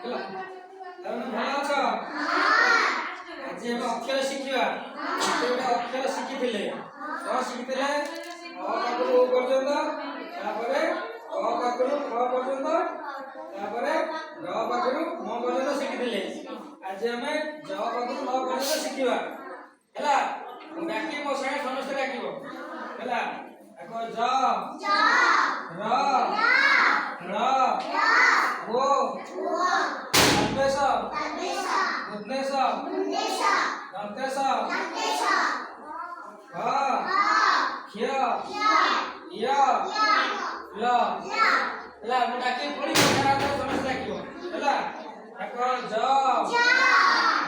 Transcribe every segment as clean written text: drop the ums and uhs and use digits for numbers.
ହେଲା ତମେ ଭଲ ଅଛ? ଆଜି ଆମେ ଅକ୍ଷର ଶିଖିବା। ଗୋଟେ ଅକ୍ଷର ଶିଖିଥିଲେ କଣ ଶିଖିଥିଲେ? ଅ ପାଖରୁ ଓ ପର୍ଯ୍ୟନ୍ତ, ତାପରେ କ ପାଖରୁ ଖ ପର୍ଯ୍ୟନ୍ତ, ତାପରେ ର ପାଖରୁ ମ ପର୍ଯ୍ୟନ୍ତ ଶିଖିଥିଲେ। ଆଜି ଆମେ ଜ ପାଖରୁ ଲ ପର୍ଯ୍ୟନ୍ତ ଶିଖିବା ହେଲା। ମୁଁ ଡାକି ମୋ ସାଙ୍ଗେ ସମସ୍ତେ ଡାକିବ ହେଲା। ଦେଖ ଜ ର ର ଓ ତନ୍ତେଶ ଉଦ୍ଦେଶ ଦନ୍ତେଶ ହ କ୍ଷ ୟ ଲ ହେଲା। ମୁଁ ଡାକି ପୁଣି ସମସ୍ତେ ଡାକିବ ହେଲା। ଦେଖ ଜ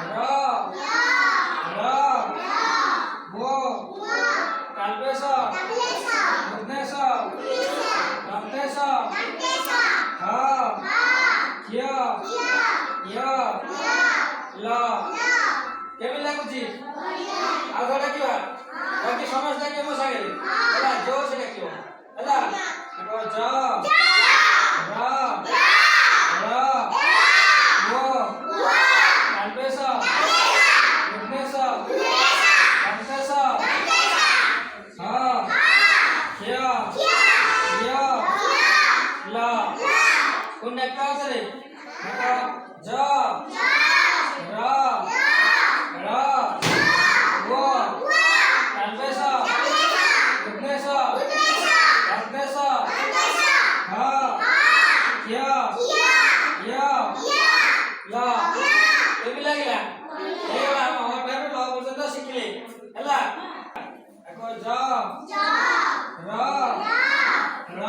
ର ର ଓ ତନ୍ତେଶ ଉଦ୍ଦେଶ ଦନ୍ତେଶ ହ କ୍ଷ ୟ ଲ। କେମିତି ଲାଗୁଛି? ଆଉ ଥରେ ଡାକିବା। ବାକି ସମସ୍ତେ ଡାକିବ ମୋ ସାଙ୍ଗରେ ହେଲା। ଜୋରସେ ଡାକିବ ହେଲା। ଦେଖ ଜ ର ର ଓ ତନ୍ତେଶ ଉଦ୍ଦେଶ ଦନ୍ତେଶ ହ କ୍ଷ ୟ ଲ। ପୁଣି ଡାକିବା ଆଉଥରେ। ଦେଖ ଜ ର ର ଓ ତନ୍ତେଶ ଉଦ୍ଦେଶ ଦନ୍ତେଶ ହ କ୍ଷ ୟ ଲ। କେମିତି ଲାଗିଲା? ହେଇଗଲା। ଆମ ହ ଠାରୁ ଲ ପର୍ଯ୍ୟନ୍ତ ଶିଖିଲେ ହେଲା। ଦେଖ ଜ ର ର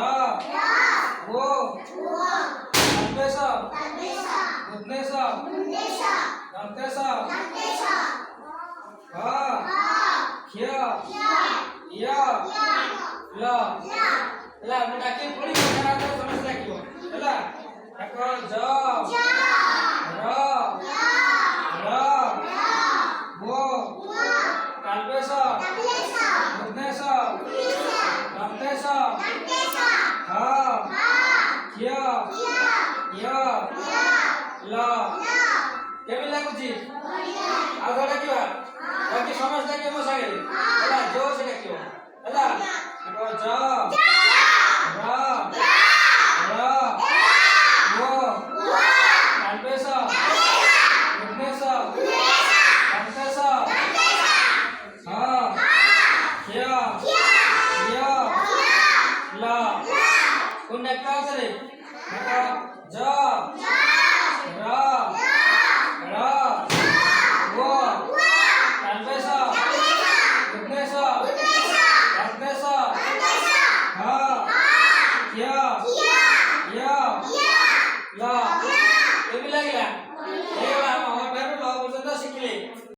ଓ ତନ୍ତେଶ ଉଦ୍ଦେଶ ଦନ୍ତେଶ ହ କ୍ଷ ୟ ଲ ହେଲା। ମୁଁ ଡାକି ପୁଣି ସମସ୍ତେ ଡାକିବ ହେଲା। ଦେଖ ଜ ର ର ଓ ତନ୍ତେଶ ଉଦ୍ଦେଶ ଦନ୍ତେଶ ହ କ୍ଷ ୟ ଲ। କେମିତି ଲାଗୁଛି? ଆଉ ଥରେ ଡାକିବା। ବାକି ସମସ୍ତେ ଡାକିବ ମୋ ସାଙ୍ଗରେ ହେଲା। ଜୋରସେ ଡାକିବ ହେଲା। ଦେଖ ଜ